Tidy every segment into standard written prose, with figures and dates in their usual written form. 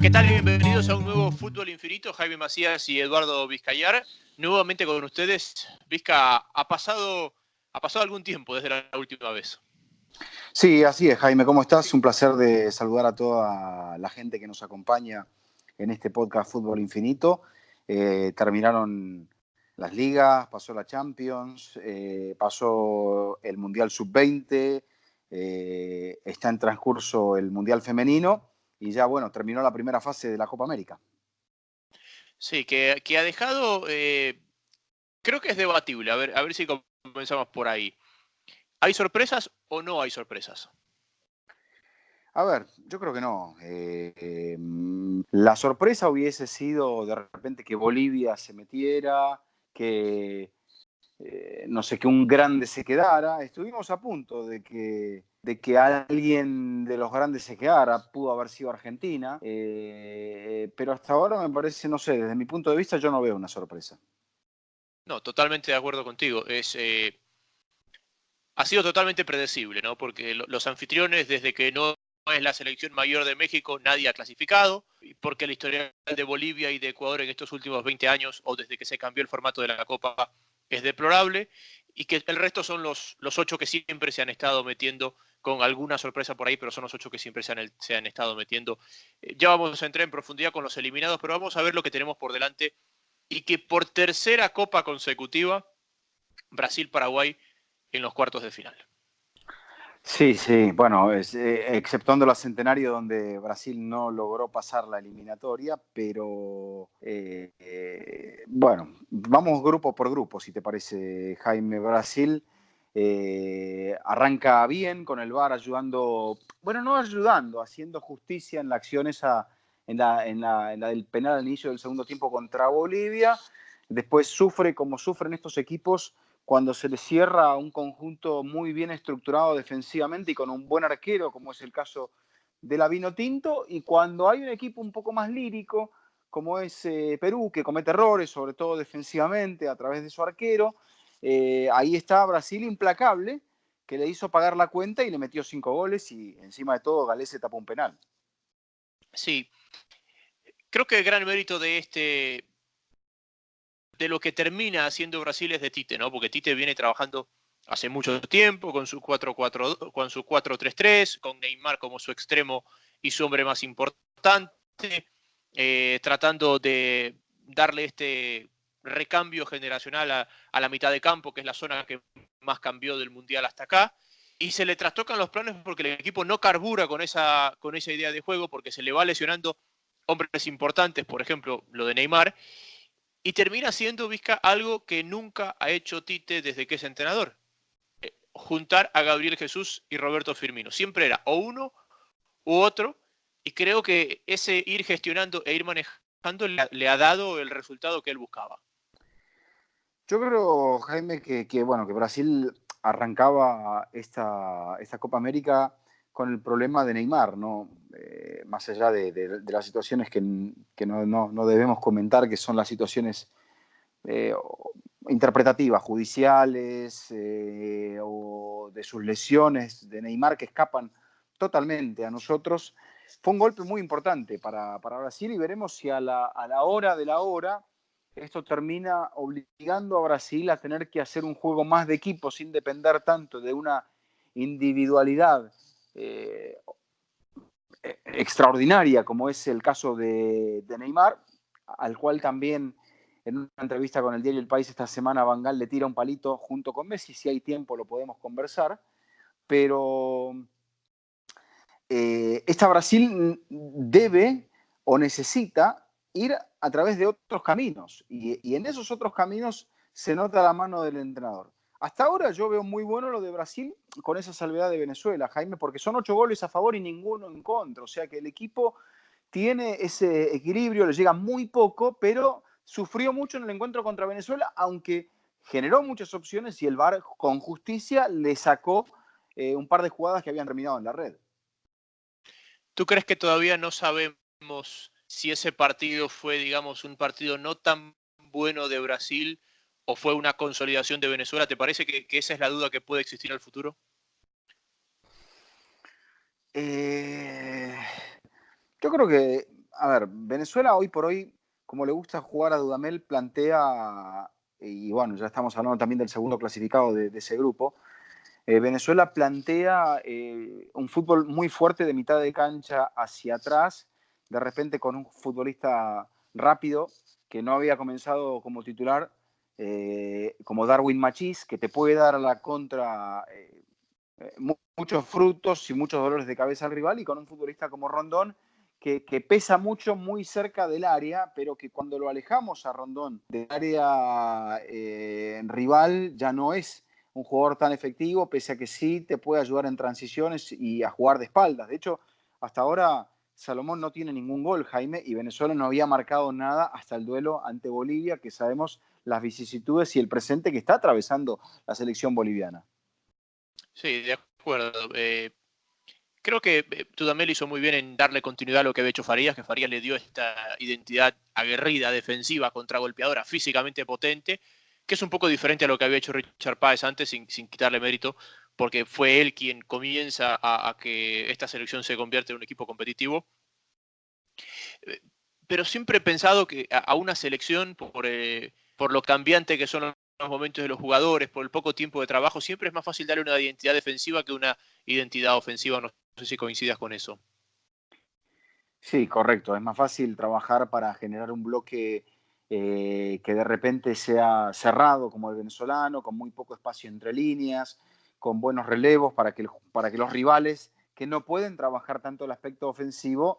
¿qué tal? Bienvenidos a un nuevo Fútbol Infinito. Jaime Macías y Eduardo Vizcayar. Nuevamente con ustedes. Vizca, ha pasado algún tiempo desde la última vez. Sí, así es, Jaime. ¿Cómo estás? Un placer de saludar a toda la gente que nos acompaña en este podcast Fútbol Infinito. Terminaron las ligas, pasó la Champions, pasó el Mundial Sub-20, está en transcurso el Mundial Femenino y ya, bueno, terminó la primera fase de la Copa América. Sí, que ha dejado, creo que es debatible. A ver si comenzamos por ahí. ¿Hay sorpresas o no hay sorpresas? A ver, yo creo que no. La sorpresa hubiese sido de repente que Bolivia se metiera, que no sé, que un grande se quedara. Estuvimos a punto de que alguien de los grandes se quedara. Pudo haber sido Argentina. Pero hasta ahora me parece, no sé, desde mi punto de vista yo no veo una sorpresa. No, totalmente de acuerdo contigo. Ha sido totalmente predecible, ¿no? Porque los anfitriones, desde que no es la selección mayor de México, nadie ha clasificado, porque la historia de Bolivia y de Ecuador en estos últimos 20 años, o desde que se cambió el formato de la Copa, es deplorable, y que el resto son los 8 que siempre se han estado metiendo, con alguna sorpresa por ahí, pero son los 8 que siempre se han estado metiendo. Ya vamos a entrar en profundidad con los eliminados, pero vamos a ver lo que tenemos por delante, y que por tercera Copa consecutiva, Brasil-Paraguay en los cuartos de final. Sí, sí, bueno, exceptuando la Centenario donde Brasil no logró pasar la eliminatoria, pero bueno, vamos grupo por grupo, si te parece, Jaime. Brasil arranca bien con el VAR ayudando, bueno, no ayudando, haciendo justicia en la acción esa, en la del penal al inicio del segundo tiempo contra Bolivia. Después sufre como sufren estos equipos cuando se le cierra un conjunto muy bien estructurado defensivamente y con un buen arquero, como es el caso de la Vinotinto, y cuando hay un equipo un poco más lírico, como es Perú, que comete errores, sobre todo defensivamente, a través de su arquero, ahí está Brasil implacable, que le hizo pagar la cuenta y le metió 5 goles y encima de todo Galés se tapó un penal. Sí, creo que el gran mérito de lo que termina haciendo Brasil es de Tite, ¿no? Porque Tite viene trabajando hace mucho tiempo con su 4-4, con su 4-3-3, con Neymar como su extremo y su hombre más importante, tratando de darle este recambio generacional a la mitad de campo, que es la zona que más cambió del Mundial hasta acá. Y se le trastocan los planes porque el equipo no carbura con esa idea de juego, porque se le va lesionando hombres importantes, por ejemplo, lo de Neymar, y termina siendo Vizca algo que nunca ha hecho Tite desde que es entrenador. Juntar a Gabriel Jesús y Roberto Firmino. Siempre era o uno u otro, y creo que ese ir gestionando e ir manejando le ha dado el resultado que él buscaba. Yo creo, Jaime, bueno, que Brasil arrancaba esta Copa América con el problema de Neymar, ¿no? Más allá de las situaciones que no debemos comentar, que son las situaciones eh, interpretativas, judiciales, o de sus lesiones de Neymar que escapan totalmente a nosotros. Fue un golpe muy importante para Brasil y veremos si a la hora de la hora esto termina obligando a Brasil a tener que hacer un juego más de equipo sin depender tanto de una individualidad extraordinaria como es el caso de Neymar, al cual también en una entrevista con el diario El País esta semana Van Gaal le tira un palito junto con Messi. Si hay tiempo lo podemos conversar, pero esta Brasil debe o necesita ir a través de otros caminos y en esos otros caminos se nota la mano del entrenador. Hasta ahora yo veo muy bueno lo de Brasil con esa salvedad de Venezuela, Jaime, porque son 8 goles a favor y ninguno en contra. O sea que el equipo tiene ese equilibrio, le llega muy poco, pero sufrió mucho en el encuentro contra Venezuela, aunque generó muchas opciones y el VAR con justicia le sacó un par de jugadas que habían terminado en la red. ¿Tú crees que todavía no sabemos si ese partido fue, digamos, un partido no tan bueno de Brasil o fue una consolidación de Venezuela? ¿Te parece que esa es la duda que puede existir en el futuro? Eh, yo creo que a ver, Venezuela hoy por hoy, como le gusta jugar a Dudamel, plantea, y bueno, ya estamos hablando también del segundo clasificado de ese grupo, Venezuela plantea un fútbol muy fuerte de mitad de cancha hacia atrás, de repente con un futbolista rápido que no había comenzado como titular, como Darwin Machís, que te puede dar a la contra muchos frutos y muchos dolores de cabeza al rival, y con un futbolista como Rondón, que pesa mucho muy cerca del área, pero que cuando lo alejamos a Rondón del área rival ya no es un jugador tan efectivo, pese a que sí te puede ayudar en transiciones y a jugar de espaldas. De hecho, hasta ahora Salomón no tiene ningún gol, Jaime, y Venezuela no había marcado nada hasta el duelo ante Bolivia, que sabemos las vicisitudes y el presente que está atravesando la selección boliviana. Sí, de acuerdo. Creo que Dudamel hizo muy bien en darle continuidad a lo que había hecho Farías, que Farías le dio esta identidad aguerrida, defensiva, contragolpeadora, físicamente potente, que es un poco diferente a lo que había hecho Richard Páez antes, sin quitarle mérito, porque fue él quien comienza a que esta selección se convierta en un equipo competitivo. Pero siempre he pensado que a una selección, por lo cambiante que son los momentos de los jugadores, por el poco tiempo de trabajo, siempre es más fácil darle una identidad defensiva que una identidad ofensiva. No sé si coincidas con eso. Sí, correcto. Es más fácil trabajar para generar un bloque que de repente sea cerrado, como el venezolano, con muy poco espacio entre líneas, con buenos relevos para que los rivales que no pueden trabajar tanto el aspecto ofensivo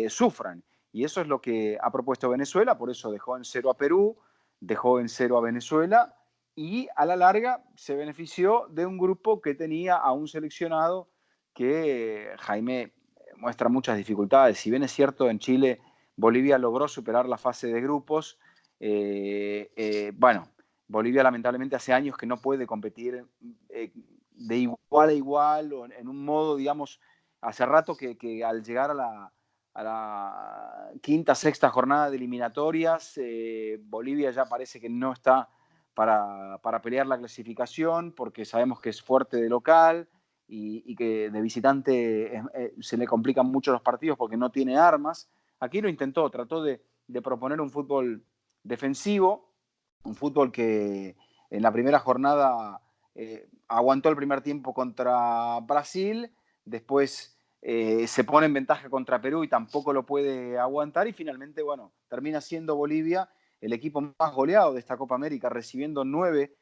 sufran. Y eso es lo que ha propuesto Venezuela, por eso dejó en cero a Perú, dejó en cero a Venezuela y a la larga se benefició de un grupo que tenía a un seleccionado que Jaime muestra muchas dificultades. Si bien es cierto, en Chile Bolivia logró superar la fase de grupos, bueno, Bolivia lamentablemente hace años que no puede competir de igual a igual o en un modo, digamos, hace rato que al llegar a la quinta, sexta jornada de eliminatorias, Bolivia ya parece que no está para pelear la clasificación porque sabemos que es fuerte de local, y que de visitante se le complican mucho los partidos porque no tiene armas. Aquí lo intentó, trató de proponer un fútbol defensivo, un fútbol que en la primera jornada aguantó el primer tiempo contra Brasil, después se pone en ventaja contra Perú y tampoco lo puede aguantar, y finalmente, bueno, termina siendo Bolivia el equipo más goleado de esta Copa América, recibiendo 9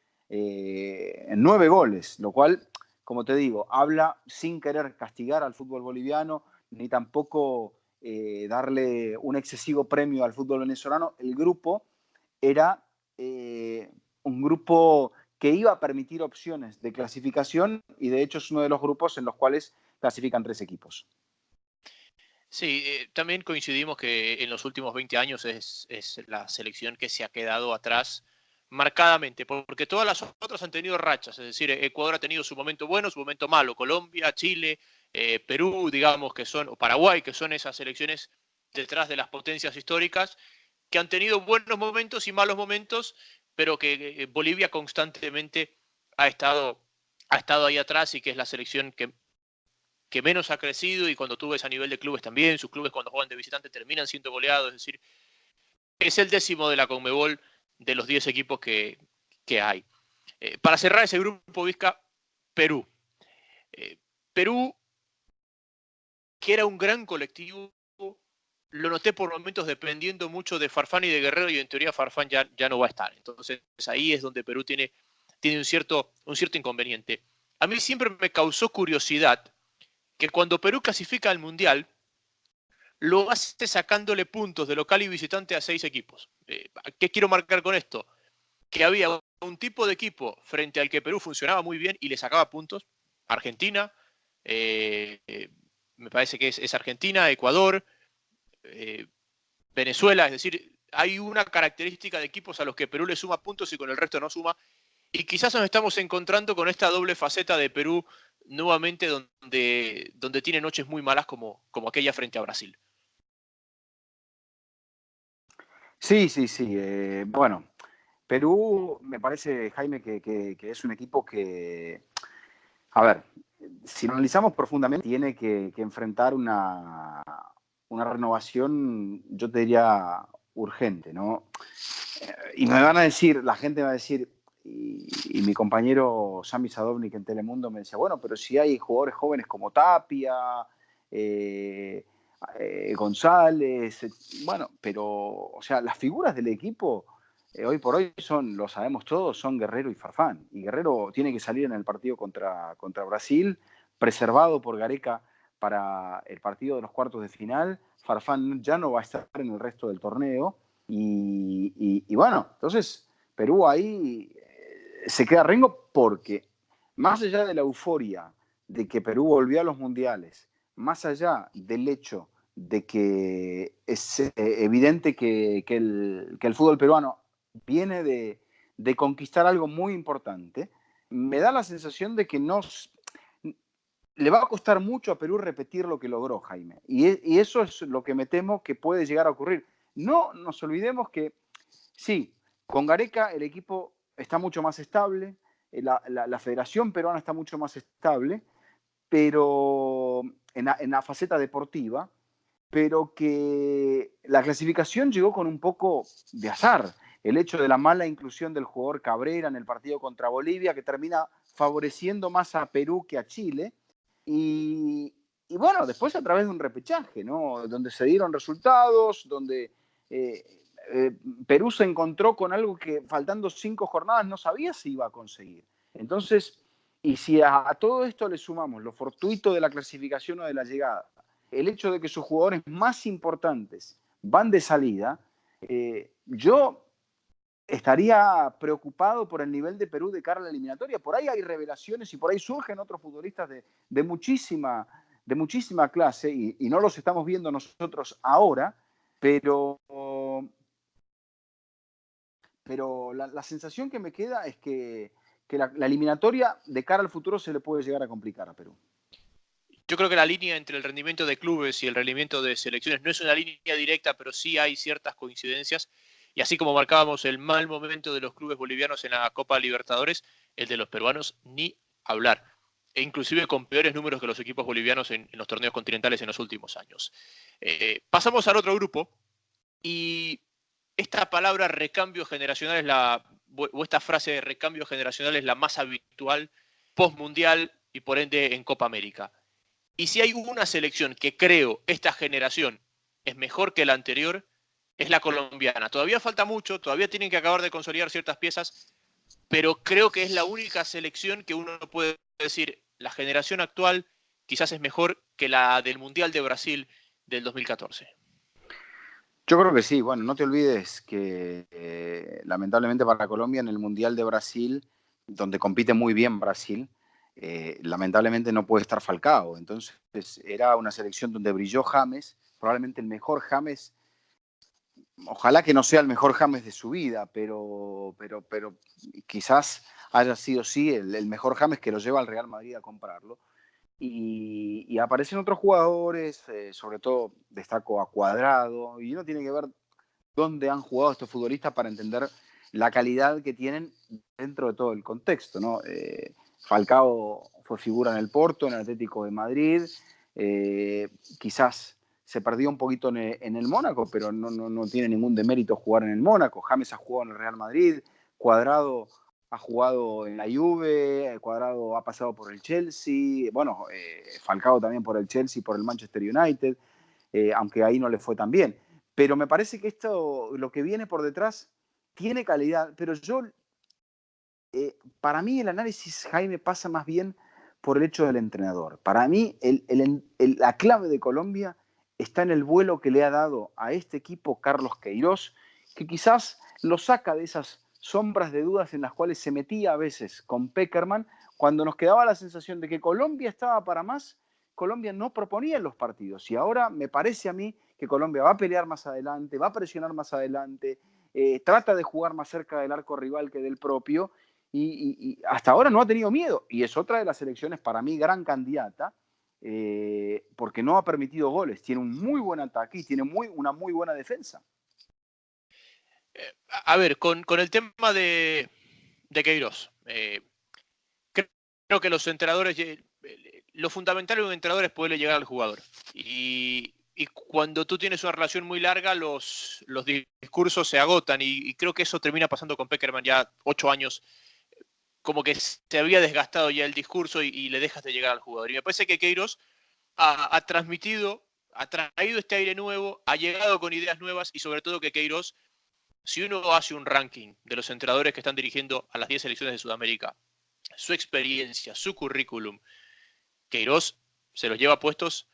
goles, lo cual, como te digo, habla sin querer castigar al fútbol boliviano, ni tampoco darle un excesivo premio al fútbol venezolano. El grupo era un grupo que iba a permitir opciones de clasificación, y de hecho es uno de los grupos en los cuales clasifican 3 equipos. Sí, también coincidimos que en los últimos 20 años es la selección que se ha quedado atrás marcadamente, porque todas las otras han tenido rachas, es decir, Ecuador ha tenido su momento bueno, su momento malo, Colombia, Chile, Perú, digamos, que son, o Paraguay, que son esas selecciones detrás de las potencias históricas, que han tenido buenos momentos y malos momentos, pero que Bolivia constantemente ha estado ahí atrás, y que es la selección que menos ha crecido, y cuando tú ves a nivel de clubes también, sus clubes cuando juegan de visitante terminan siendo goleados, es decir, es el 10º de la Conmebol de los 10 equipos que hay. Para cerrar ese grupo, Vizca, Perú. Eh, Perú, que era un gran colectivo, lo noté por momentos dependiendo mucho de Farfán y de Guerrero, y en teoría Farfán ya no va a estar. Entonces ahí es donde Perú tiene un cierto inconveniente. A mí siempre me causó curiosidad que cuando Perú clasifica al Mundial, lo hace sacándole puntos de local y visitante a 6 equipos. ¿Qué quiero marcar con esto? Que había un tipo de equipo frente al que Perú funcionaba muy bien y le sacaba puntos. Argentina, me parece que es Argentina, Ecuador, Venezuela, es decir, hay una característica de equipos a los que Perú le suma puntos y con el resto no suma. Y quizás nos estamos encontrando con esta doble faceta de Perú nuevamente, donde tiene noches muy malas como aquella frente a Brasil. Sí, sí, sí. Bueno, Perú me parece, Jaime, que es un equipo que, a ver, si lo analizamos profundamente, tiene que enfrentar una renovación, yo te diría, urgente, ¿no? Y me van a decir, la gente va a decir, y mi compañero Sami Sadovnik en Telemundo me decía, bueno, pero si hay jugadores jóvenes como Tapia, eh, González, bueno, pero, o sea, las figuras del equipo hoy por hoy son, lo sabemos todos, son Guerrero y Farfán. Y Guerrero tiene que salir en el partido contra Brasil, preservado por Gareca para el partido de los cuartos de final. Farfán ya no va a estar en el resto del torneo. Y bueno, entonces Perú ahí se queda rengo porque más allá de la euforia de que Perú volvió a los mundiales, más allá del hecho de que es evidente que el fútbol peruano viene de conquistar algo muy importante, me da la sensación de que le va a costar mucho a Perú repetir lo que logró Jaime. Y eso es lo que me temo que puede llegar a ocurrir. No nos olvidemos que sí, con Gareca el equipo está mucho más estable, la Federación Peruana está mucho más estable, pero en la faceta deportiva, pero que la clasificación llegó con un poco de azar. El hecho de la mala inclusión del jugador Cabrera en el partido contra Bolivia, que termina favoreciendo más a Perú que a Chile. Y bueno, después a través de un repechaje, ¿no? Donde se dieron resultados, donde eh, eh, Perú se encontró con algo que faltando 5 jornadas no sabía si iba a conseguir. Entonces, y si a todo esto le sumamos lo fortuito de la clasificación o de la llegada, el hecho de que sus jugadores más importantes van de salida, yo estaría preocupado por el nivel de Perú de cara a la eliminatoria. Por ahí hay revelaciones y por ahí surgen otros futbolistas de muchísima clase y no los estamos viendo nosotros ahora, pero, pero la sensación que me queda es que la eliminatoria de cara al futuro se le puede llegar a complicar a Perú. Yo creo que la línea entre el rendimiento de clubes y el rendimiento de selecciones no es una línea directa, pero sí hay ciertas coincidencias. Y así como marcábamos el mal momento de los clubes bolivianos en la Copa Libertadores, el de los peruanos ni hablar. E inclusive con peores números que los equipos bolivianos en los torneos continentales en los últimos años. Pasamos al otro grupo y esta palabra recambio generacional es o esta frase de recambio generacional es la más habitual post-mundial y por ende en Copa América. Y si hay una selección que creo esta generación es mejor que la anterior, es la colombiana. Todavía falta mucho, todavía tienen que acabar de consolidar ciertas piezas, pero creo que es la única selección que uno puede decir, la generación actual quizás es mejor que la del Mundial de Brasil del 2014. Yo creo que sí. Bueno, no te olvides que lamentablemente para Colombia en el Mundial de Brasil, donde compite muy bien Brasil, lamentablemente no puede estar Falcao. Entonces era una selección donde brilló James, probablemente el mejor James. Ojalá que no sea el mejor James de su vida, pero quizás haya sido sí el mejor James que lo lleva al Real Madrid a comprarlo. Y aparecen otros jugadores, sobre todo destaco a Cuadrado, y uno tiene que ver dónde han jugado estos futbolistas para entender la calidad que tienen dentro de todo el contexto, ¿no? Falcao fue figura en el Porto, en el Atlético de Madrid, quizás se perdió un poquito en el Mónaco, pero no tiene ningún demérito jugar en el Mónaco. James ha jugado en el Real Madrid, Cuadrado ha jugado en la Juve, Cuadrado ha pasado por el Chelsea, bueno, Falcao también por el Chelsea, por el Manchester United, aunque ahí no le fue tan bien. Pero me parece que esto, lo que viene por detrás, tiene calidad, pero para mí el análisis, Jaime, pasa más bien por el hecho del entrenador. Para mí la clave de Colombia está en el vuelo que le ha dado a este equipo Carlos Queiroz, que quizás lo saca de esas sombras de dudas en las cuales se metía a veces con Peckerman, cuando nos quedaba la sensación de que Colombia estaba para más, Colombia no proponía en los partidos. Y ahora me parece a mí que Colombia va a pelear más adelante, va a presionar más adelante, trata de jugar más cerca del arco rival que del propio, y hasta ahora no ha tenido miedo. Y es otra de las selecciones, para mí, gran candidata, porque no ha permitido goles. Tiene un muy buen ataque y tiene una muy buena defensa. A ver, con el tema de Queiroz, creo que los entrenadores, lo fundamental de un entrenador es poderle llegar al jugador. Y y cuando tú tienes una relación muy larga, los discursos se agotan y creo que eso termina pasando con Pekerman ya 8 años, como que se había desgastado ya el discurso y le dejas de llegar al jugador. Y me parece que Queiroz ha transmitido, ha traído este aire nuevo, ha llegado con ideas nuevas y sobre todo que Queiroz, si uno hace un ranking de los entrenadores que están dirigiendo a las 10 selecciones de Sudamérica, su experiencia, su currículum, Queiroz se los lleva puestos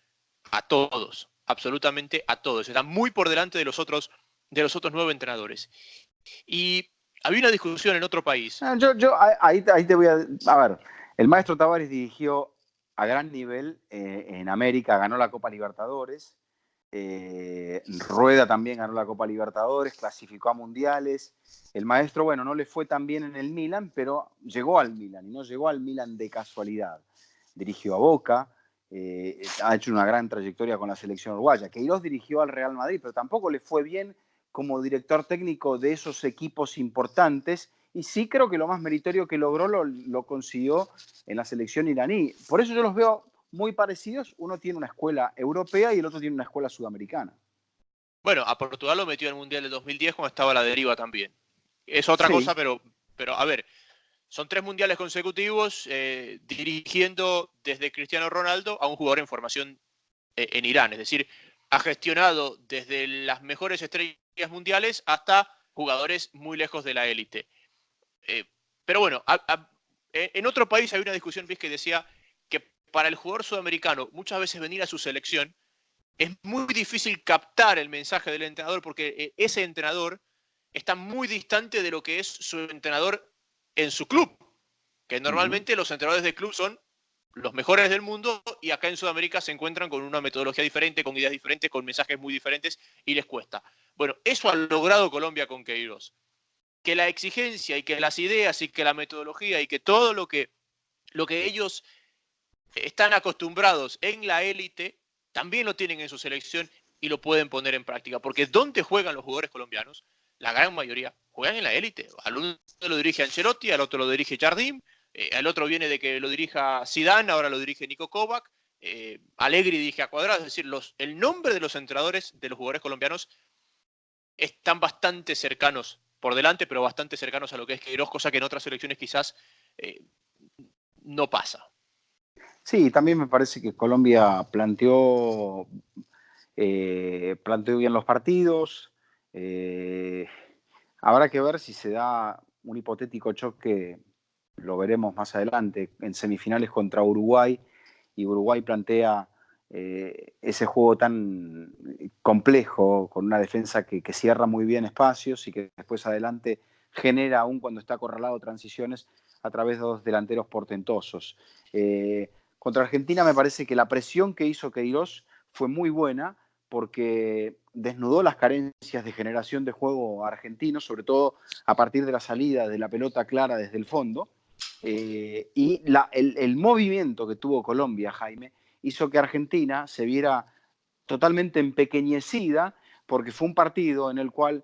a todos, absolutamente a todos. Está muy por delante de los otros 9 entrenadores. Y había una discusión en otro país. Ahí te voy a ver, el maestro Tavares dirigió a gran nivel en América, ganó la Copa Libertadores. Rueda también ganó la Copa Libertadores, clasificó a mundiales. El maestro, bueno, no le fue tan bien en el Milan, pero llegó al Milan y no llegó al Milan de casualidad. Dirigió a Boca, ha hecho una gran trayectoria con la selección uruguaya. Queiroz dirigió al Real Madrid, pero tampoco le fue bien como director técnico de esos equipos importantes. Y sí creo que lo más meritorio que logró lo consiguió en la selección iraní. Por eso yo los veo muy parecidos. Uno tiene una escuela europea y el otro tiene una escuela sudamericana. Bueno, a Portugal lo metió en el Mundial de 2010 cuando estaba a la deriva también. Es otra Sí. cosa, pero a ver, son 3 mundiales consecutivos dirigiendo desde Cristiano Ronaldo a un jugador en formación en Irán. Es decir, ha gestionado desde las mejores estrellas mundiales hasta jugadores muy lejos de la élite. Pero bueno, en otro país hay una discusión que decía que para el jugador sudamericano muchas veces venir a su selección es muy difícil captar el mensaje del entrenador porque ese entrenador está muy distante de lo que es su entrenador en su club, que normalmente los entrenadores de club son los mejores del mundo y acá en Sudamérica se encuentran con una metodología diferente, con ideas diferentes, con mensajes muy diferentes y les cuesta. Bueno, eso ha logrado Colombia con Queiroz. Que la exigencia y que las ideas y que la metodología y que todo lo que ellos están acostumbrados en la élite también lo tienen en su selección y lo pueden poner en práctica. Porque ¿dónde juegan los jugadores colombianos? La gran mayoría juegan en la élite. Al uno lo dirige Ancelotti, al otro lo dirige Jardim, al otro viene de que lo dirija Zidane, ahora lo dirige Nico Kovac, Allegri dirige a Cuadrado. Es decir, el nombre de los entrenadores de los jugadores colombianos están bastante cercanos por delante, pero bastante cercanos a lo que es Queiroz, cosa que en otras selecciones quizás no pasa. Sí, también me parece que Colombia planteó bien los partidos. Habrá que ver si se da un hipotético choque, lo veremos más adelante, en semifinales contra Uruguay, y Uruguay plantea ese juego tan complejo, con una defensa que cierra muy bien espacios y que después adelante genera, aún cuando está acorralado, transiciones a través de dos delanteros portentosos. Contra Argentina me parece que la presión que hizo Queiroz fue muy buena porque desnudó las carencias de generación de juego argentino, sobre todo a partir de la salida de la pelota clara desde el fondo. Y el movimiento que tuvo Colombia, Jaime, hizo que Argentina se viera totalmente empequeñecida porque fue un partido en el cual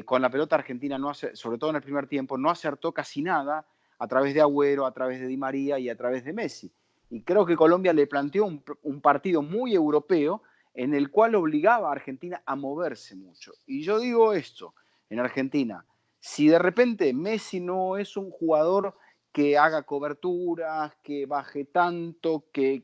con la pelota Argentina, sobre todo en el primer tiempo, no acertó casi nada a través de Agüero, a través de Di María y a través de Messi. Y creo que Colombia le planteó un partido muy europeo en el cual obligaba a Argentina a moverse mucho. Y yo digo esto, en Argentina, si de repente Messi no es un jugador que haga coberturas, que baje tanto, que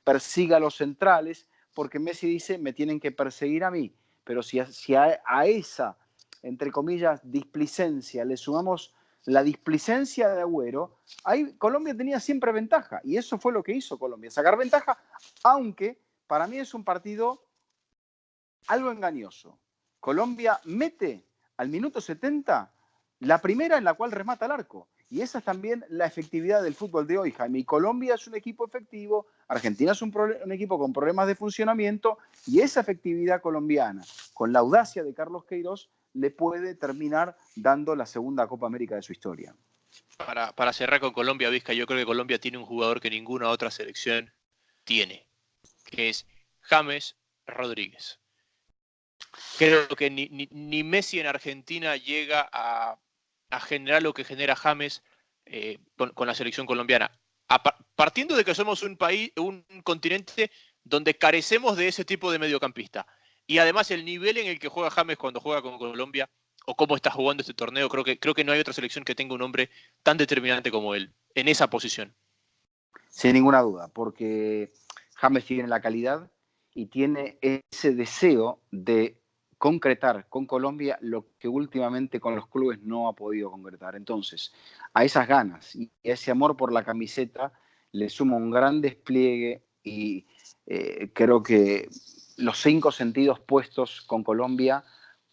persiga a los centrales, porque Messi dice, me tienen que perseguir a mí. Pero si a esa, entre comillas, displicencia le sumamos la displicencia de Agüero, ahí Colombia tenía siempre ventaja. Y eso fue lo que hizo Colombia, sacar ventaja, aunque para mí es un partido algo engañoso. Colombia mete al minuto 70 la primera en la cual remata el arco. Y esa es también la efectividad del fútbol de hoy, Jaime. Y Colombia es un equipo efectivo, Argentina es un equipo con problemas de funcionamiento, y esa efectividad colombiana, con la audacia de Carlos Queiroz, le puede terminar dando la segunda Copa América de su historia. Para cerrar con Colombia, Vizca, yo creo que Colombia tiene un jugador que ninguna otra selección tiene, que es James Rodríguez. Creo que ni Messi en Argentina llega a generar lo que genera James con la selección colombiana. Partiendo de que somos un país, un continente donde carecemos de ese tipo de mediocampista. Y además el nivel en el que juega James cuando juega con Colombia, o cómo está jugando este torneo, creo que no hay otra selección que tenga un hombre tan determinante como él, en esa posición. Sin ninguna duda, porque James tiene la calidad y tiene ese deseo de concretar con Colombia lo que últimamente con los clubes no ha podido concretar. Entonces, a esas ganas y a ese amor por la camiseta le suma un gran despliegue y creo que los 5 sentidos puestos con Colombia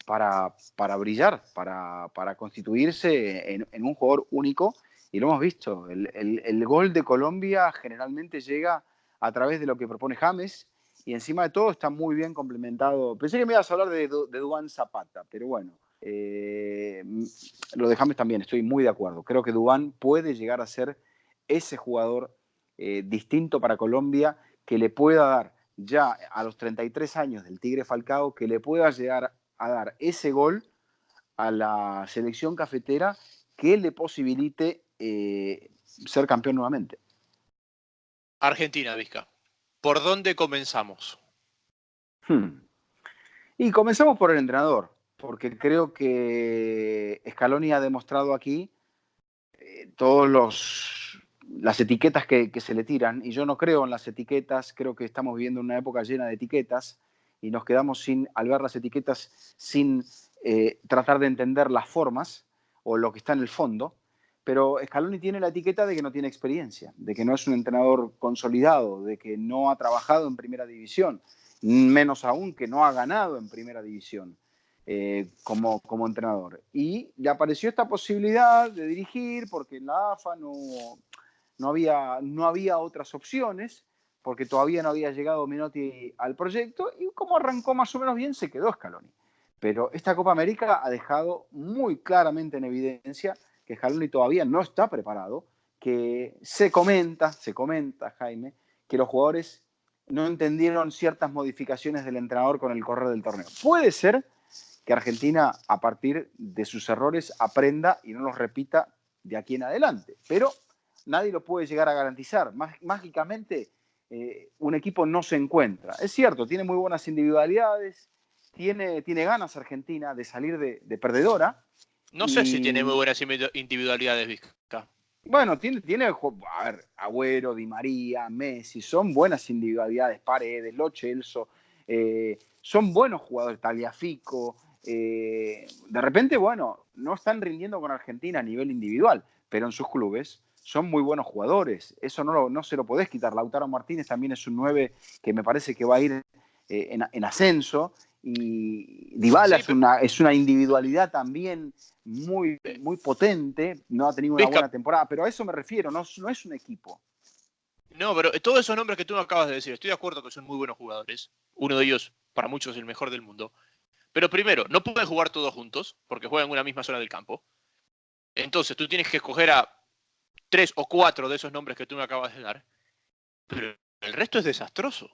para brillar, para constituirse en un jugador único. Y lo hemos visto, el gol de Colombia generalmente llega a través de lo que propone James y encima de todo está muy bien complementado. Pensé que me ibas a hablar de Duván Zapata, pero bueno, lo de James también, estoy muy de acuerdo. Creo que Duván puede llegar a ser ese jugador distinto para Colombia que le pueda dar ya a los 33 años del Tigre Falcao, que le pueda llegar a dar ese gol a la selección cafetera que le posibilite ser campeón nuevamente. Argentina, Vizca. ¿Por dónde comenzamos? Y comenzamos por el entrenador, porque creo que Scaloni ha demostrado aquí todas las etiquetas que se le tiran, y yo no creo en las etiquetas, creo que estamos viviendo una época llena de etiquetas, y nos quedamos sin, al ver las etiquetas, sin tratar de entender las formas o lo que está en el fondo. Pero Scaloni tiene la etiqueta de que no tiene experiencia, de que no es un entrenador consolidado, de que no ha trabajado en primera división, menos aún que no ha ganado en primera división como entrenador. Y le apareció esta posibilidad de dirigir porque en la AFA no había otras opciones, porque todavía no había llegado Menotti al proyecto, y como arrancó más o menos bien, se quedó Scaloni. Pero esta Copa América ha dejado muy claramente en evidencia que Scaloni todavía no está preparado, que se comenta, Jaime, que los jugadores no entendieron ciertas modificaciones del entrenador con el correr del torneo. Puede ser que Argentina, a partir de sus errores, aprenda y no los repita de aquí en adelante. Pero nadie lo puede llegar a garantizar. Mágicamente, un equipo no se encuentra. Es cierto, tiene muy buenas individualidades, tiene ganas Argentina de salir de perdedora. No sé si tiene muy buenas individualidades, Vizca. Bueno, tiene, a ver, Agüero, Di María, Messi, son buenas individualidades, Paredes, Lo Celso, son buenos jugadores, Tagliafico. De repente, bueno, no están rindiendo con Argentina a nivel individual, pero en sus clubes son muy buenos jugadores. Eso no se lo podés quitar. Lautaro Martínez también es un 9 que me parece que va a ir en ascenso. Y Dybala Sí, es una individualidad también muy, muy potente, no ha tenido una Vizca, buena temporada, pero a eso me refiero, no es un equipo. no, pero todos esos nombres que tú me acabas de decir, estoy de acuerdo que son muy buenos jugadores. Uno de ellos, para muchos, es el mejor del mundo. Pero primero, no pueden jugar todos juntos, porque juegan en una misma zona del campo. Entonces, tú tienes que escoger a 3 o 4 de esos nombres que tú me acabas de dar. Pero el resto es desastroso.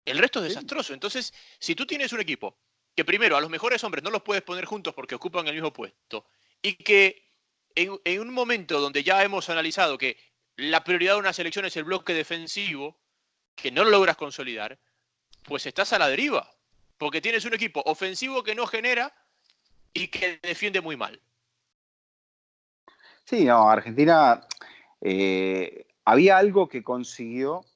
El resto es Sí. desastroso. Entonces, si tú tienes un equipo que primero a los mejores hombres no los puedes poner juntos porque ocupan el mismo puesto, y que en un momento donde ya hemos analizado que la prioridad de una selección es el bloque defensivo, que no lo logras consolidar, pues estás a la deriva. Porque tienes un equipo ofensivo que no genera y que defiende muy mal. Sí, no, Argentina había algo que consiguió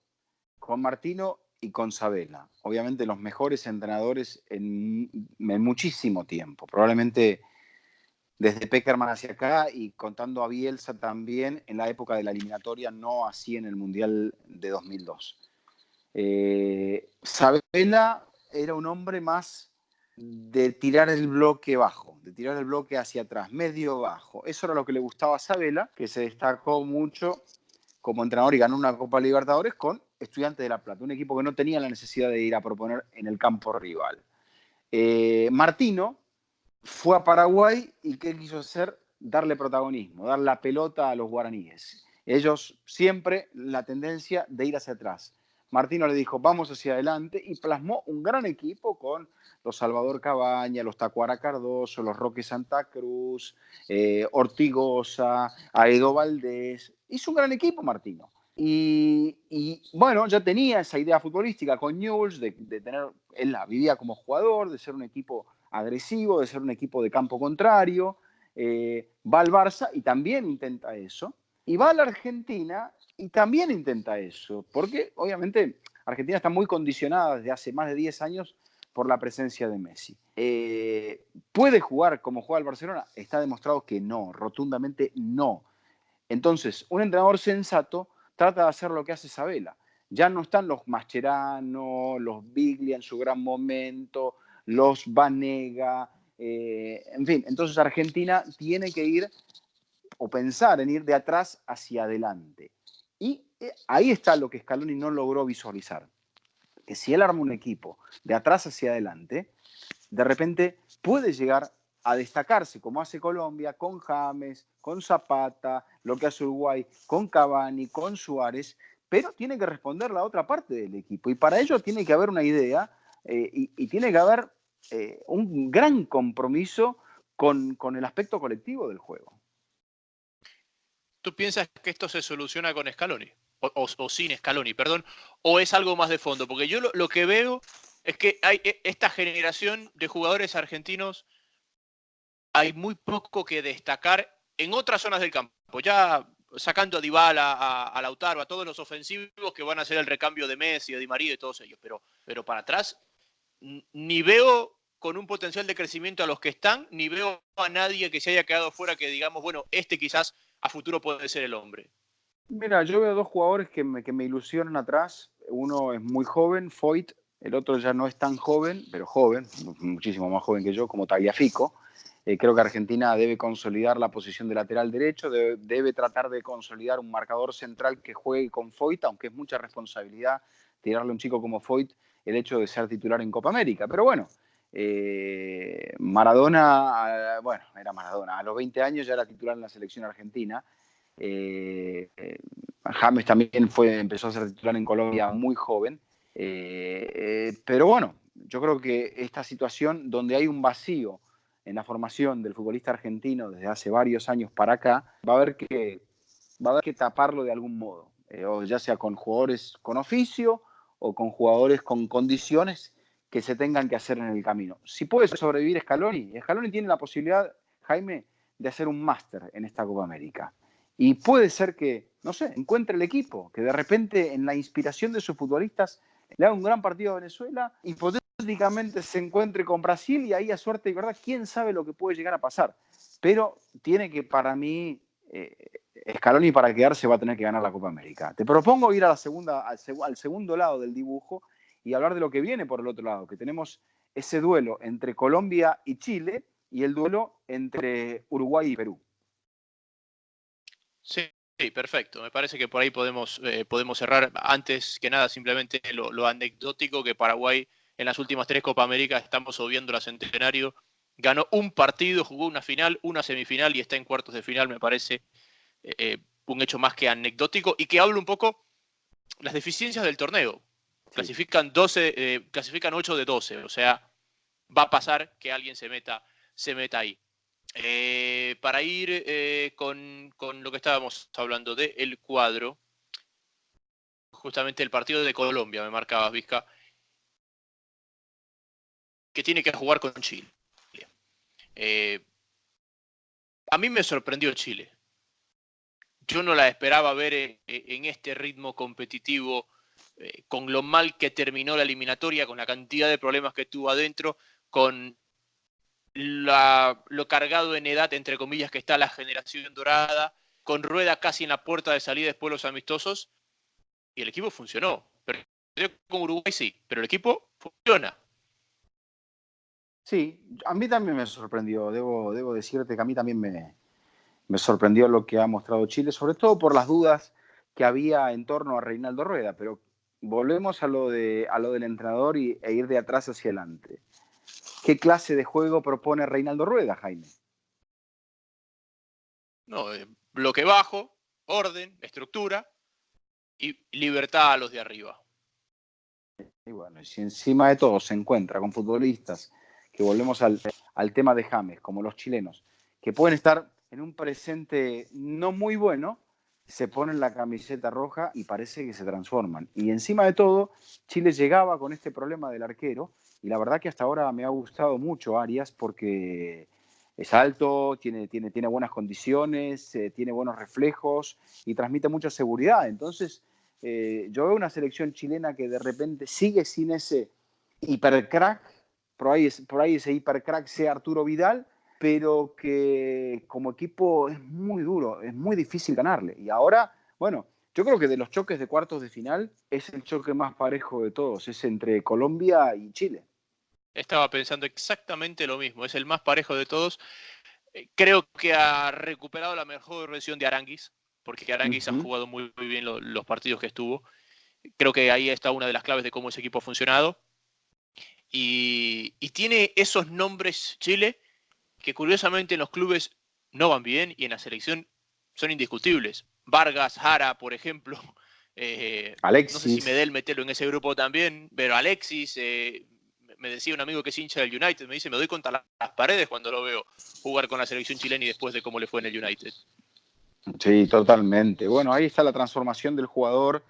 con Martino y con Sabella. Obviamente los mejores entrenadores en muchísimo tiempo. Probablemente desde Peckerman hacia acá y contando a Bielsa también en la época de la eliminatoria, no así en el Mundial de 2002. Sabella era un hombre más de tirar el bloque bajo, de tirar el bloque hacia atrás, medio bajo. Eso era lo que le gustaba a Sabella, que se destacó mucho como entrenador y ganó una Copa Libertadores con Estudiantes de La Plata, un equipo que no tenía la necesidad de ir a proponer en el campo rival. Martino fue a Paraguay y ¿qué quiso hacer? Darle protagonismo, dar la pelota a los guaraníes. Ellos siempre la tendencia de ir hacia atrás. Martino le dijo, vamos hacia adelante, y plasmó un gran equipo con los Salvador Cabaña, los Tacuara Cardoso, los Roque Santa Cruz, Ortigosa, Aedo Valdés. Hizo un gran equipo Martino. Bueno, ya tenía esa idea futbolística con Newell's de tener, él la vivía como jugador, de ser un equipo agresivo, de ser un equipo de campo contrario. Va al Barça y también intenta eso. Y va a la Argentina y también intenta eso. Porque obviamente Argentina está muy condicionada desde hace más de 10 años por la presencia de Messi. ¿Puede jugar como juega el Barcelona? Está demostrado que no, rotundamente no. Entonces, un entrenador sensato trata de hacer lo que hace Sabela. Ya no están los Mascherano, los Biglia en su gran momento, los Banega, en fin. Entonces Argentina tiene que ir o pensar en ir de atrás hacia adelante. Y ahí está lo que Scaloni no logró visualizar. Que si él arma un equipo de atrás hacia adelante, de repente puede llegar a destacarse, como hace Colombia, con James, con Zapata, lo que hace Uruguay, con Cavani, con Suárez, pero tiene que responder la otra parte del equipo. Y para ello tiene que haber una idea y tiene que haber un gran compromiso con el aspecto colectivo del juego. ¿Tú piensas que esto se soluciona con Scaloni? O sin Scaloni, perdón. ¿O es algo más de fondo? Porque yo lo que veo es que hay esta generación de jugadores argentinos, hay muy poco que destacar en otras zonas del campo. Ya sacando a Dybala, a Lautaro, a todos los ofensivos que van a ser el recambio de Messi, de Di María y todos ellos. Pero para atrás, ni veo con un potencial de crecimiento a los que están, ni veo a nadie que se haya quedado fuera que digamos, bueno, este quizás a futuro puede ser el hombre. Mira, yo veo dos jugadores que me ilusionan atrás. Uno es muy joven, Foyt. El otro ya no es tan joven, pero joven, muchísimo más joven que yo, como Tagliafico. Creo que Argentina debe consolidar la posición de lateral derecho, debe tratar de consolidar un marcador central que juegue con Foyt, aunque es mucha responsabilidad tirarle a un chico como Foyt el hecho de ser titular en Copa América. Pero bueno, Maradona, bueno, era Maradona. A los 20 años ya era titular en la selección argentina. James también empezó a ser titular en Colombia muy joven. Pero bueno, yo creo que esta situación donde hay un vacío en la formación del futbolista argentino desde hace varios años para acá, va a haber que taparlo de algún modo, o ya sea con jugadores con oficio o con jugadores con condiciones que se tengan que hacer en el camino. Si puede sobrevivir Scaloni tiene la posibilidad, Jaime, de hacer un máster en esta Copa América. Y puede ser que, no sé, encuentre el equipo, que de repente en la inspiración de sus futbolistas le haga un gran partido a Venezuela, hipotéticamente se encuentre con Brasil y ahí a suerte y verdad, quién sabe lo que puede llegar a pasar. Pero tiene que, para mí, Scaloni para quedarse va a tener que ganar la Copa América. Te propongo ir a al segundo lado del dibujo y hablar de lo que viene por el otro lado, que tenemos ese duelo entre Colombia y Chile y el duelo entre Uruguay y Perú. Sí, sí, perfecto. Me parece que por ahí podemos cerrar. Antes que nada, simplemente lo anecdótico que Paraguay en las últimas 3 Copa América, estamos obviando la Centenario, ganó un partido, jugó una final, una semifinal y está en cuartos de final. Me parece un hecho más que anecdótico y que habla un poco las deficiencias del torneo. Sí. Clasifican 8 de 12, o sea, va a pasar que alguien se meta ahí. Para ir con lo que estábamos hablando del cuadro, justamente el partido de Colombia, me marcabas, Vizca, que tiene que jugar con Chile. Eh, a mí me sorprendió Chile. Yo no la esperaba ver en este ritmo competitivo, con lo mal que terminó la eliminatoria, con la cantidad de problemas que tuvo adentro, con lo cargado en edad, entre comillas, que está la generación dorada, con Rueda casi en la puerta de salida después de los amistosos, y el equipo funcionó. Perdió con Uruguay, sí, pero el equipo funciona. Sí, a mí también me sorprendió, debo decirte que a mí también me sorprendió lo que ha mostrado Chile, sobre todo por las dudas que había en torno a Reinaldo Rueda, pero volvemos a lo del entrenador e ir de atrás hacia adelante. ¿Qué clase de juego propone Reinaldo Rueda, Jaime? No, bloque bajo, orden, estructura y libertad a los de arriba. Y bueno, si encima de todo se encuentra con futbolistas, que volvemos al tema de James, como los chilenos, que pueden estar en un presente no muy bueno, se ponen la camiseta roja y parece que se transforman. Y encima de todo, Chile llegaba con este problema del arquero y la verdad que hasta ahora me ha gustado mucho Arias porque es alto, tiene buenas condiciones, tiene buenos reflejos y transmite mucha seguridad. Entonces, yo veo una selección chilena que de repente sigue sin ese hipercrack, por ahí ese hipercrack sea Arturo Vidal, pero que como equipo es muy duro, es muy difícil ganarle. Y ahora, bueno, yo creo que de los choques de cuartos de final es el choque más parejo de todos, es entre Colombia y Chile. Estaba pensando exactamente lo mismo, es el más parejo de todos. Creo que ha recuperado la mejor versión de Aranguis, porque Aranguis ha jugado muy bien los partidos que estuvo. Creo que ahí está una de las claves de cómo ese equipo ha funcionado. Y tiene esos nombres Chile que curiosamente en los clubes no van bien y en la selección son indiscutibles. Vargas, Jara, por ejemplo. No sé si Alexis. Medel meterlo en ese grupo también, pero Alexis, me decía un amigo que es hincha del United, me dice, me doy contra las paredes cuando lo veo jugar con la selección chilena y después de cómo le fue en el United. Sí, totalmente. Bueno, ahí está la transformación del jugador,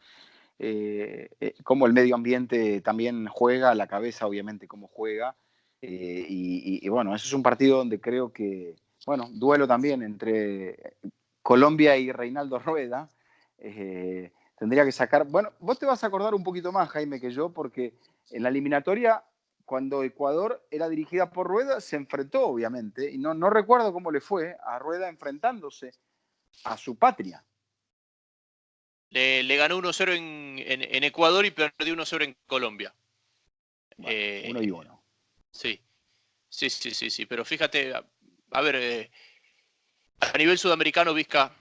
cómo el medio ambiente también juega, la cabeza obviamente cómo juega. Y bueno, ese es un partido donde creo que, bueno, duelo también entre Colombia y Reinaldo Rueda. Tendría que sacar, bueno, vos te vas a acordar un poquito más, Jaime, que yo, porque en la eliminatoria, cuando Ecuador era dirigida por Rueda, se enfrentó, obviamente, y no recuerdo cómo le fue a Rueda enfrentándose a su patria. Le ganó 1-0 en Ecuador y perdió 1-0 en Colombia. Bueno, uno y uno. Sí, sí, pero fíjate, a ver, a nivel sudamericano, Vizca,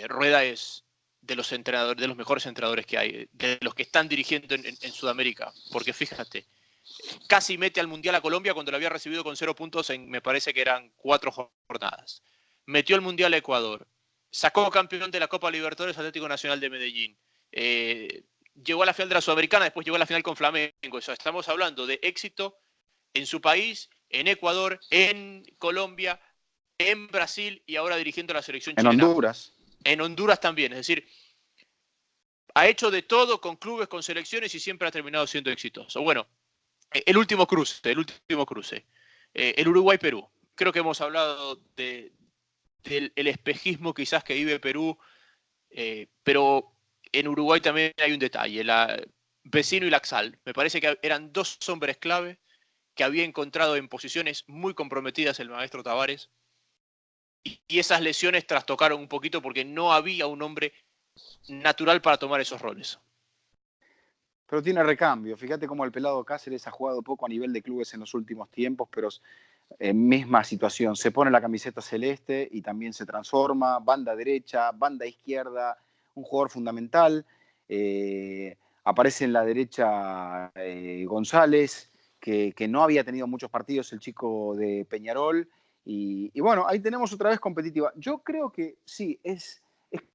Rueda es de los entrenadores, de los mejores entrenadores que hay, de los que están dirigiendo en Sudamérica. Porque fíjate, casi mete al Mundial a Colombia cuando lo había recibido con 0 puntos en, me parece que eran 4 jornadas. Metió al Mundial a Ecuador. Sacó campeón de la Copa Libertadores Atlético Nacional de Medellín. Llegó a la final de la Sudamericana, después llegó a la final con Flamengo. O sea, estamos hablando de éxito en su país, en Ecuador, en Colombia, en Brasil y ahora dirigiendo la selección En chilena. Honduras. En Honduras también, es decir, ha hecho de todo con clubes, con selecciones y siempre ha terminado siendo exitoso. Bueno, el último cruce. El Uruguay-Perú. Creo que hemos hablado del espejismo quizás que vive Perú, pero en Uruguay también hay un detalle. Vecino y Laxal. Me parece que eran dos hombres clave que había encontrado en posiciones muy comprometidas el maestro Tavares. Y esas lesiones trastocaron un poquito porque no había un hombre natural para tomar esos roles. Pero tiene recambio. Fíjate cómo el pelado Cáceres ha jugado poco a nivel de clubes en los últimos tiempos, pero misma situación. Se pone la camiseta celeste y también se transforma. Banda derecha, banda izquierda, un jugador fundamental. Aparece en la derecha González, que no había tenido muchos partidos, el chico de Peñarol. Y bueno, ahí tenemos otra vez competitiva. Yo creo que sí, es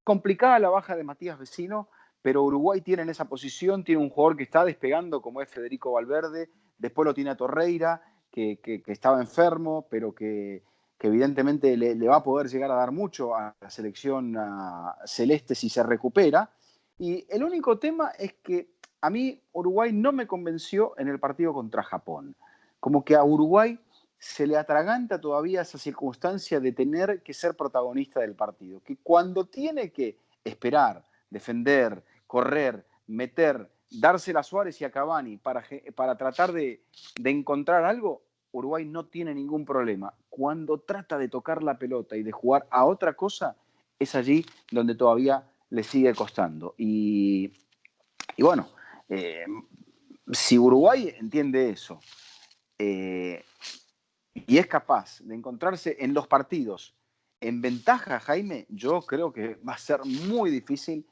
complicada la baja de Matías Vecino, pero Uruguay tiene en esa posición, tiene un jugador que está despegando como es Federico Valverde, después lo tiene a Torreira, que estaba enfermo, pero que evidentemente le va a poder llegar a dar mucho a la selección celeste si se recupera. Y el único tema es que a mí Uruguay no me convenció en el partido contra Japón. Como que a Uruguay se le atraganta todavía esa circunstancia de tener que ser protagonista del partido, que cuando tiene que esperar, defender, correr, meter, dársela a Suárez y a Cavani para tratar de encontrar algo, Uruguay no tiene ningún problema. Cuando trata de tocar la pelota y de jugar a otra cosa, es allí donde todavía le sigue costando. Y bueno, si Uruguay entiende eso y es capaz de encontrarse en los partidos en ventaja, Jaime, yo creo que va a ser muy difícil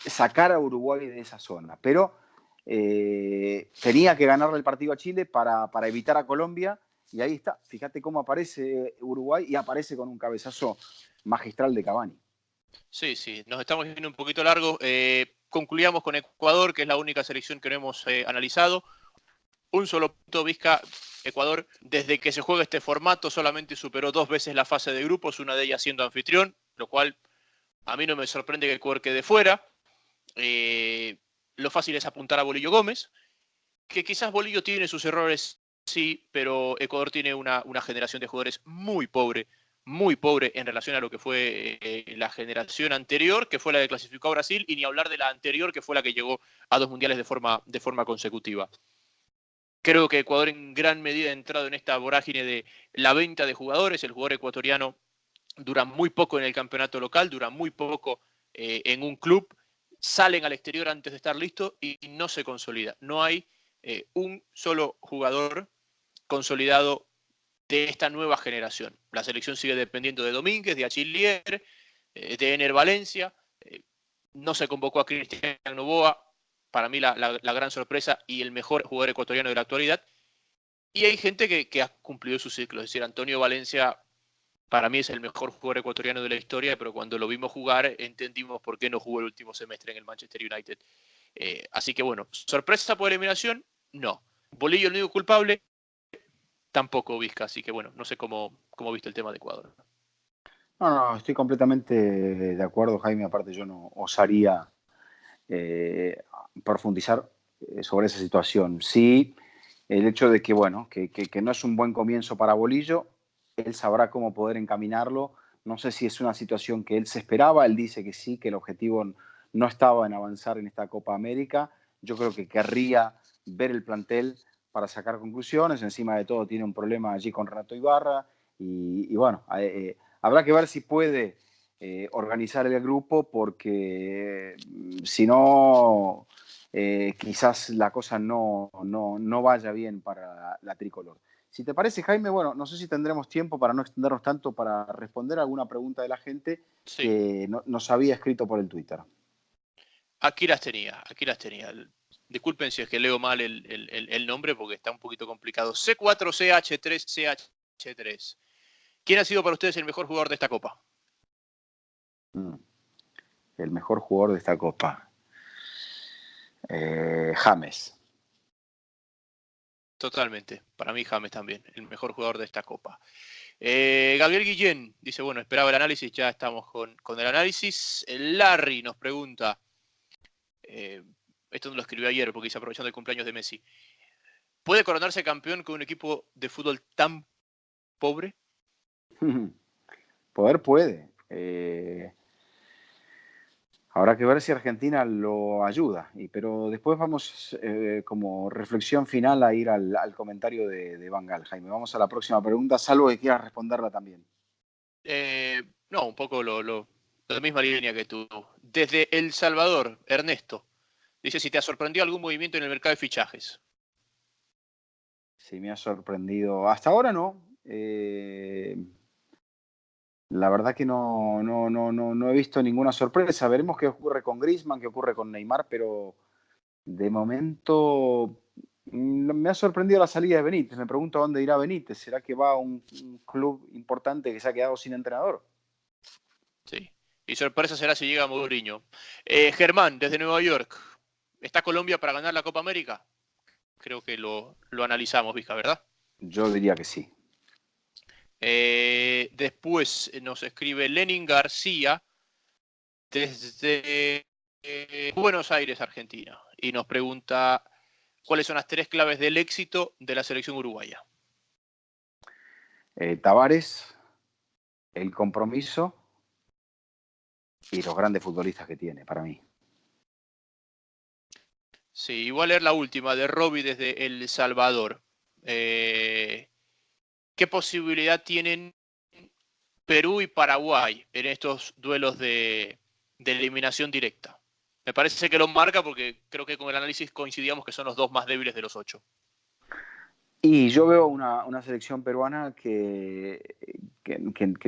sacar a Uruguay de esa zona. Pero tenía que ganarle el partido a Chile para evitar a Colombia. Y ahí está. Fíjate cómo aparece Uruguay y aparece con un cabezazo magistral de Cavani. Sí, nos estamos yendo un poquito largo. Concluyamos con Ecuador, que es la única selección que no hemos analizado. Un solo punto, Vizca. Ecuador, desde que se juega este formato, solamente superó 2 veces la fase de grupos, una de ellas siendo anfitrión, lo cual A mí no me sorprende que Ecuador quede fuera. Lo fácil es apuntar a Bolillo Gómez, que quizás Bolillo tiene sus errores, sí, pero Ecuador tiene una generación de jugadores muy pobre en relación a lo que fue la generación anterior, que fue la que clasificó a Brasil, y ni hablar de la anterior, que fue la que llegó a 2 mundiales de forma consecutiva. Creo que Ecuador en gran medida ha entrado en esta vorágine de la venta de jugadores. El jugador ecuatoriano dura muy poco en el campeonato local, dura muy poco en un club, salen al exterior antes de estar listos y no se consolida. No hay un solo jugador consolidado de esta nueva generación. La selección sigue dependiendo de Domínguez, de Achillier, de Ener Valencia. No se convocó a Cristian Novoa, para mí la gran sorpresa y el mejor jugador ecuatoriano de la actualidad. Y hay gente que ha cumplido su ciclo. Es decir, Antonio Valencia para mí es el mejor jugador ecuatoriano de la historia, pero cuando lo vimos jugar entendimos por qué no jugó el último semestre en el Manchester United. Así que bueno, sorpresa por eliminación, no. Bolillo el único culpable, tampoco Vizca. Así que bueno, no sé cómo viste el tema de Ecuador. No, estoy completamente de acuerdo, Jaime. Aparte, yo no osaría profundizar sobre esa situación. Sí, el hecho de que, bueno, que no es un buen comienzo para Bolillo, él sabrá cómo poder encaminarlo. No sé si es una situación que él se esperaba, él dice que sí, que el objetivo no estaba en avanzar en esta Copa América. Yo creo que querría ver el plantel para sacar conclusiones. Encima de todo tiene un problema allí con Renato Ibarra y bueno, habrá que ver si puede organizar el grupo porque si no, quizás la cosa no vaya bien para la tricolor. Si te parece, Jaime, bueno, no sé si tendremos tiempo para no extendernos tanto para responder alguna pregunta de la gente Sí, que nos había escrito por el Twitter. aquí las tenía. Disculpen si es que leo mal el nombre porque está un poquito complicado. C4CH3CH3. ¿Quién ha sido para ustedes el mejor jugador de esta Copa? El mejor jugador de esta Copa. James. Totalmente. Para mí James también, el mejor jugador de esta Copa. Gabriel Guillén dice, bueno, esperaba el análisis, ya estamos con el análisis. Larry nos pregunta, esto no lo escribió ayer porque hice aprovechando el cumpleaños de Messi. ¿Puede coronarse campeón con un equipo de fútbol tan pobre? Poder puede. Habrá que ver si Argentina lo ayuda. Pero después vamos como reflexión final a ir al comentario de Van Gaal, Jaime. Vamos a la próxima pregunta, salvo que quieras responderla también. No, un poco la misma línea que tú. Desde El Salvador, Ernesto, dice si te ha sorprendido algún movimiento en el mercado de fichajes. Sí, me ha sorprendido. Hasta ahora no. La verdad que no he visto ninguna sorpresa. Veremos qué ocurre con Griezmann, qué ocurre con Neymar, pero de momento me ha sorprendido la salida de Benítez. Me pregunto a dónde irá Benítez. ¿Será que va a un club importante que se ha quedado sin entrenador? Sí. Y sorpresa será si llega Mourinho. Germán, desde Nueva York. ¿Está Colombia para ganar la Copa América? Creo que lo analizamos, Vizca, ¿verdad? Yo diría que sí. Después nos escribe Lenin García desde Buenos Aires, Argentina. Y nos pregunta cuáles son las 3 claves del éxito de la selección uruguaya. Tavares, el compromiso y los grandes futbolistas que tiene, para mí. Sí, igual leer la última de Robbie desde El Salvador. ¿Qué posibilidad tienen Perú y Paraguay en estos duelos de eliminación directa? Me parece que lo marca porque creo que con el análisis coincidíamos que son los dos más débiles de los 8. Y yo veo una selección peruana que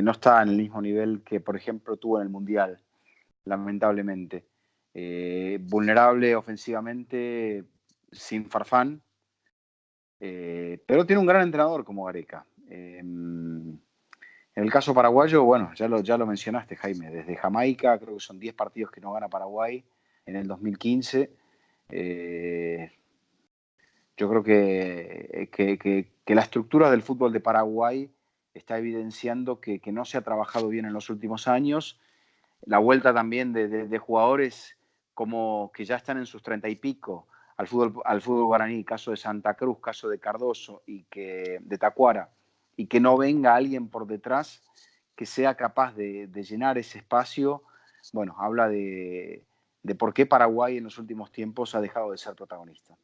no está en el mismo nivel que, por ejemplo, tuvo en el Mundial, lamentablemente. Vulnerable ofensivamente, sin Farfán, pero tiene un gran entrenador como Gareca. En el caso paraguayo, bueno, ya lo mencionaste, Jaime, desde Jamaica, creo que son 10 partidos que no gana Paraguay en el 2015. Yo creo que la estructura del fútbol de Paraguay está evidenciando que no se ha trabajado bien en los últimos años la vuelta también de jugadores como que ya están en sus 30 y pico al fútbol guaraní, caso de Santa Cruz, caso de Cardoso y de Tacuara, y que no venga alguien por detrás que sea capaz de llenar ese espacio, bueno, habla de por qué Paraguay en los últimos tiempos ha dejado de ser protagonista.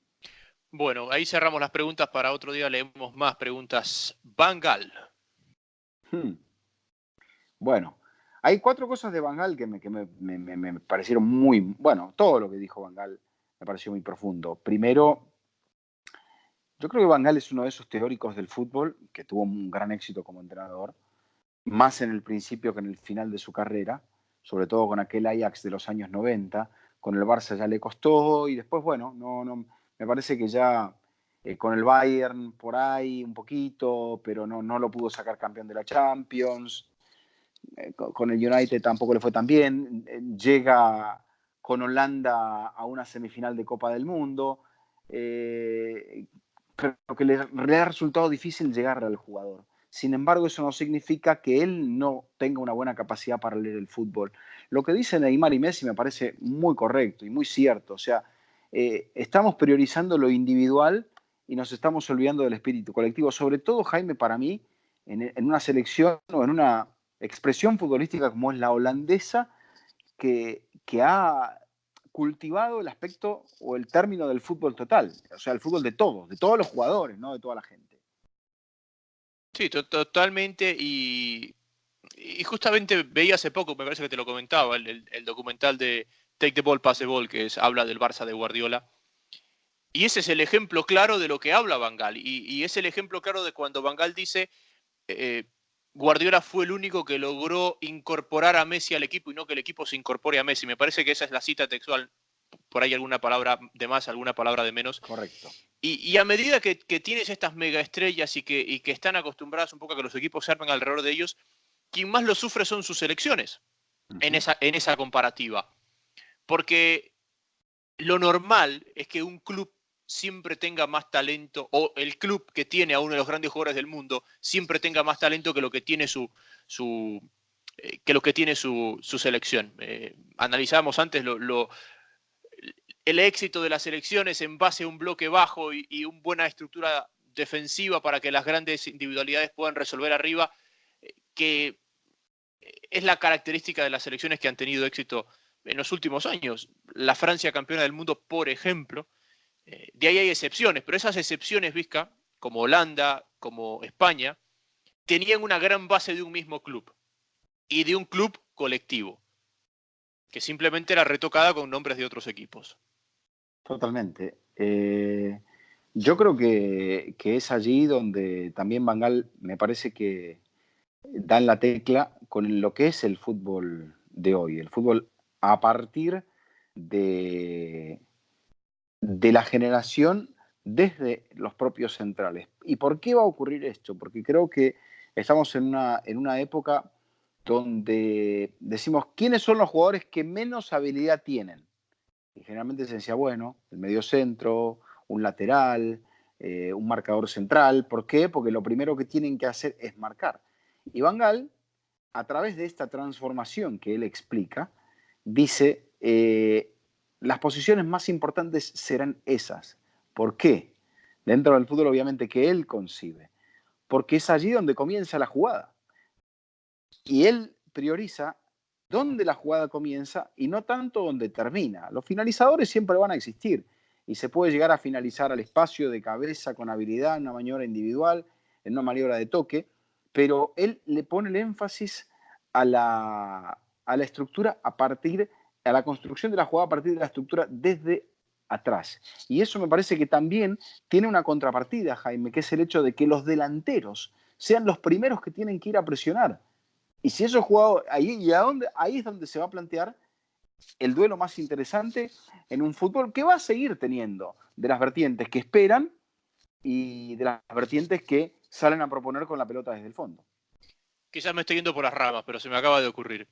Bueno, ahí cerramos las preguntas. Para otro día leemos más preguntas. Van Gaal. Bueno, hay 4 cosas de Van Gaal que me parecieron muy, bueno, todo lo que dijo Van Gaal me pareció muy profundo. Primero, yo creo que Van Gaal es uno de esos teóricos del fútbol que tuvo un gran éxito como entrenador, más en el principio que en el final de su carrera, sobre todo con aquel Ajax de los años 90. Con el Barça ya le costó y después, bueno, no, me parece que ya con el Bayern por ahí un poquito, pero no lo pudo sacar campeón de la Champions. Con el United tampoco le fue tan bien. Llega con Holanda a una semifinal de Copa del Mundo. Pero que le ha resultado difícil llegar al jugador. Sin embargo, eso no significa que él no tenga una buena capacidad para leer el fútbol. Lo que dicen Neymar y Messi me parece muy correcto y muy cierto. O sea, estamos priorizando lo individual y nos estamos olvidando del espíritu colectivo. Sobre todo, Jaime, para mí, en una selección o en una expresión futbolística como es la holandesa, que ha cultivado el aspecto o el término del fútbol total, o sea, el fútbol de todos los jugadores, no de toda la gente. Sí, totalmente. Y justamente veía hace poco, me parece que te lo comentaba, el documental de Take the Ball, Pass the Ball, habla del Barça de Guardiola. Y ese es el ejemplo claro de lo que habla Van Gaal. Y es el ejemplo claro de cuando Van Gaal dice, eh, Guardiola fue el único que logró incorporar a Messi al equipo y no que el equipo se incorpore a Messi. Me parece que esa es la cita textual. Por ahí alguna palabra de más, alguna palabra de menos. Correcto. Y a medida que tienes estas mega estrellas y que están acostumbradas un poco a que los equipos se armen alrededor de ellos, quien más lo sufre son sus selecciones en esa comparativa. Porque lo normal es que un club siempre tenga más talento, o el club que tiene a uno de los grandes jugadores del mundo siempre tenga más talento que lo que tiene su selección. Analizábamos antes el éxito de las elecciones en base a un bloque bajo y una buena estructura defensiva para que las grandes individualidades puedan resolver arriba, que es la característica de las selecciones que han tenido éxito en los últimos años. La Francia campeona del mundo, por ejemplo, de ahí hay excepciones, pero esas excepciones, Vizca, como Holanda, como España, tenían una gran base de un mismo club y de un club colectivo, que simplemente era retocada con nombres de otros equipos. Totalmente. Yo creo que es allí donde también Van Gaal me parece que dan la tecla con lo que es el fútbol de hoy, el fútbol a partir de, de la generación desde los propios centrales. ¿Y por qué va a ocurrir esto? Porque creo que estamos en una época donde decimos quiénes son los jugadores que menos habilidad tienen. Y generalmente se decía, bueno, el medio centro, un lateral, un marcador central. ¿Por qué? Porque lo primero que tienen que hacer es marcar. Y Van Gaal, a través de esta transformación que él explica, dice, las posiciones más importantes serán esas. ¿Por qué? Dentro del fútbol, obviamente, que él concibe. Porque es allí donde comienza la jugada. Y él prioriza dónde la jugada comienza y no tanto dónde termina. Los finalizadores siempre van a existir y se puede llegar a finalizar al espacio de cabeza con habilidad, en una maniobra individual, en una maniobra de toque, pero él le pone el énfasis a la estructura a la construcción de la jugada a partir de la estructura desde atrás. Y eso me parece que también tiene una contrapartida, Jaime, que es el hecho de que los delanteros sean los primeros que tienen que ir a presionar. Y si esos jugadores, ahí es donde se va a plantear el duelo más interesante en un fútbol que va a seguir teniendo de las vertientes que esperan y de las vertientes que salen a proponer con la pelota desde el fondo. Quizás me estoy yendo por las ramas, pero se me acaba de ocurrir.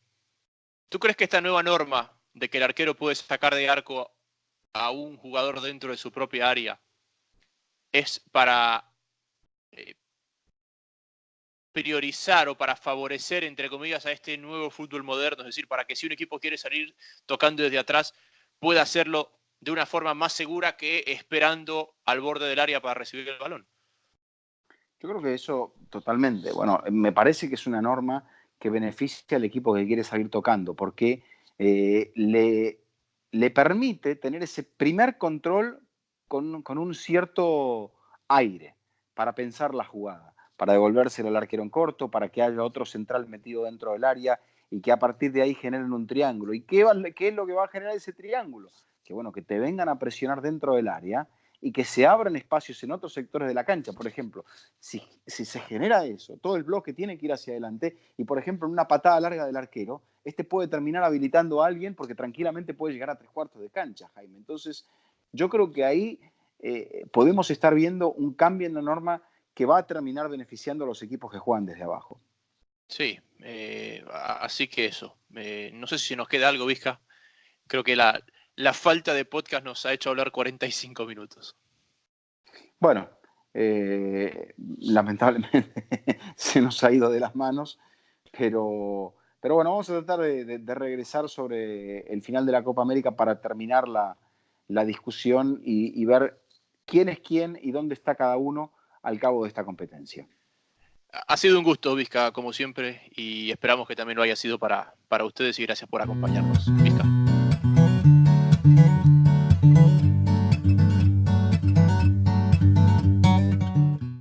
¿Tú crees que esta nueva norma de que el arquero puede sacar de arco a un jugador dentro de su propia área es para priorizar o para favorecer, entre comillas, a este nuevo fútbol moderno, es decir, para que si un equipo quiere salir tocando desde atrás, pueda hacerlo de una forma más segura que esperando al borde del área para recibir el balón. Yo creo que eso totalmente. Bueno, me parece que es una norma que beneficia al equipo que quiere salir tocando, porque le permite tener ese primer control con un cierto aire para pensar la jugada, para devolvérselo al arquero en corto, para que haya otro central metido dentro del área y que a partir de ahí generen un triángulo. ¿Y qué es lo que va a generar ese triángulo? Que bueno, que te vengan a presionar dentro del área y que se abran espacios en otros sectores de la cancha. Por ejemplo, si se genera eso, todo el bloque tiene que ir hacia adelante y, por ejemplo, en una patada larga del arquero, este puede terminar habilitando a alguien porque tranquilamente puede llegar a 3/4 de cancha, Jaime. Entonces, yo creo que ahí podemos estar viendo un cambio en la norma que va a terminar beneficiando a los equipos que juegan desde abajo. Sí, así que eso. No sé si nos queda algo, Vizca. Creo que la falta de podcast nos ha hecho hablar 45 minutos. Bueno, lamentablemente se nos ha ido de las manos, pero bueno, vamos a tratar de regresar sobre el final de la Copa América para terminar la discusión y ver quién es quién y dónde está cada uno al cabo de esta competencia. Ha sido un gusto, Vizca, como siempre, y esperamos que también lo haya sido para ustedes y gracias por acompañarnos, Vizca.